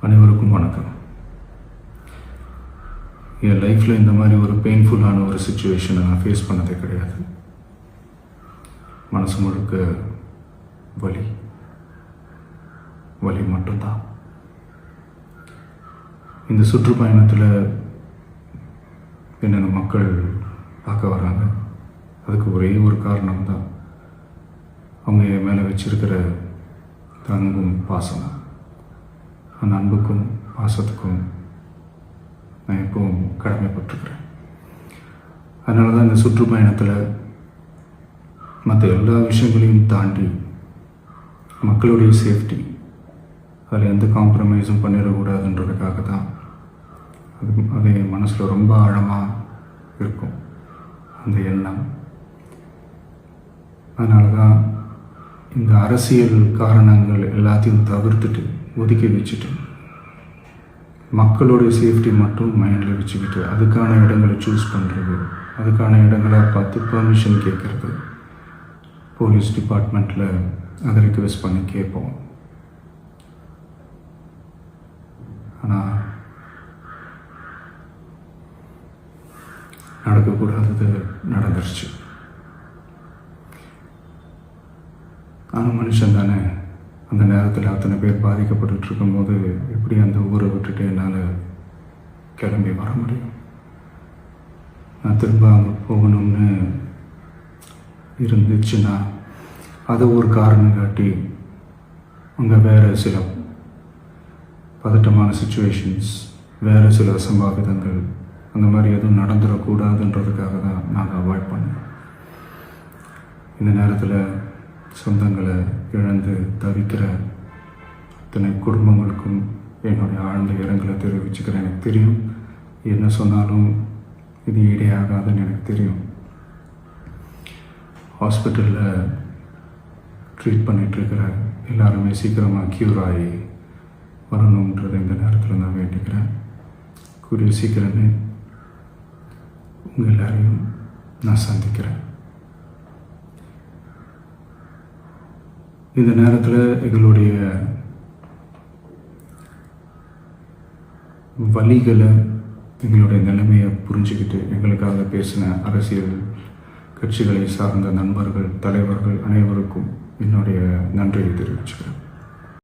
அனைவருக்கும் வணக்கம். என் லைஃப்பில் இந்த மாதிரி ஒரு பெயின்ஃபுல்லான ஒரு சுச்சுவேஷனை நான் ஃபேஸ் பண்ணதே கிடையாது. மனசு முழுக்க வலி வலி மட்டும்தான். இந்த சுற்றுப்பயணத்தில் என்னென்ன மக்கள் பார்க்க வராங்க, அதுக்கு ஒரே ஒரு காரணம் தான், அவங்க என் மேலே வச்சிருக்கிற அன்பும் பாசம். அந்த அன்புக்கும் பாசத்துக்கும் நான் எப்பவும் கடமைப்பட்டிருக்கிறேன். அதனால தான் இந்த சுற்றுப்பயணத்தில் மற்ற எல்லா விஷயங்களையும் தாண்டி மக்களுடைய சேஃப்டி, அதில் எந்த காம்ப்ரமைஸும் பண்ணிடக்கூடாதுன்றதுக்காக தான் அது என் மனசில் ரொம்ப ஆழமாக இருக்கும் அந்த எண்ணம். அதனால தான் இந்த அரசியல் காரணங்கள் எல்லாத்தையும் தவிர்த்துட்டு ஒதுக்கி வச்சுட்டு மக்களுடைய சேஃப்டி மட்டும் மைண்டில் வச்சுக்கிட்டு அதுக்கான இடங்களை சூஸ் பண்ணுறது, அதுக்கான இடங்களை பார்த்து பெர்மிஷன் கேட்குறது, போலீஸ் டிபார்ட்மெண்ட்டில் அதை ரிக்வெஸ்ட் பண்ணி கேட்போம். ஆனால் நடக்கக்கூடாதது நடந்துருச்சு. ஆனால் மனுஷன் தானே, அந்த நேரத்தில் அத்தனை பேர் பாதிக்கப்பட்டு இருக்கும்போது எப்படி அந்த ஊரை விட்டுட்டு என்னால் கிளம்பி வர முடியும்? நான் திரும்ப அங்கே போகணும்னு இருந்துச்சுன்னா அதை ஒரு காரணம் காட்டி அங்கே வேறு சில பதட்டமான சுச்சுவேஷன்ஸ், வேறு சில அசம்பாவிதங்கள் அந்த மாதிரி எதுவும் நடந்துடக்கூடாதுன்றதுக்காக தான் நாங்கள் அவாய்ட் பண்ணோம். இந்த நேரத்தில் சொந்தங்களை இழந்து தவிக்கிற அத்தனை குடும்பங்களுக்கும் என்னுடைய ஆழ்ந்த இரங்கலை தெரிவிச்சுக்கிறேன். எனக்கு தெரியும், என்ன சொன்னாலும் இது ஈடேயாகாதுன்னு எனக்கு தெரியும். ஹாஸ்பிட்டலில் ட்ரீட் பண்ணிகிட்ருக்கிற எல்லாருமே சீக்கிரமாக க்யூர் ஆகி வரணுன்றதை இந்த நேரத்தில் நான் வேண்டிக்கிறேன். கூடிய சீக்கிரமே உங்கள் எல்லாரையும் நான் சந்திக்கிறேன். இந்த நேரத்தில் எங்களுடைய வலிகளை, எங்களுடைய நிலைமையை புரிஞ்சுக்கிட்டு எங்களுக்காக பேசின அரசியல் கட்சிகளை சார்ந்த நண்பர்கள், தலைவர்கள் அனைவருக்கும் என்னுடைய நன்றியை தெரிவிச்சுக்கிறேன்.